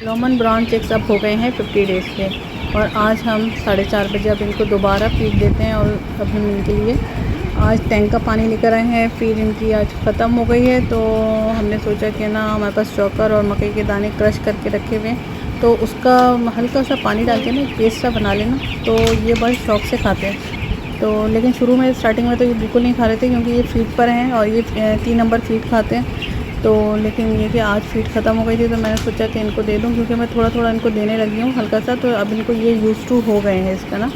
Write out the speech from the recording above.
Lemon brown checks अब हो गए हैं 50 डेज़ के, और आज हम 4:30 बजे अब इनको दोबारा फीड देते हैं। और अपने इनके लिए आज टैंक का पानी लेकर आए हैं। फीड इनकी आज ख़त्म हो गई है, तो हमने सोचा कि ना हमारे पास चोकर और मकई के दाने क्रश करके रखे हुए हैं, तो उसका हल्का सा पानी डाल के ना एक पेस्ट सा बना लेना, तो ये बड़े शौक़ से खाते हैं। तो लेकिन शुरू में स्टार्टिंग में तो ये बिल्कुल नहीं खा रहे थे, क्योंकि ये फीड पर हैं और ये 3 नंबर फीड खाते हैं। तो लेकिन ये कि आज फीड ख़त्म हो गई थी, तो मैंने सोचा कि इनको दे दूँ, क्योंकि मैं थोड़ा थोड़ा इनको देने लगी हूँ हल्का सा, तो अब इनको ये यूज़ टू हो गए हैं इसका ना।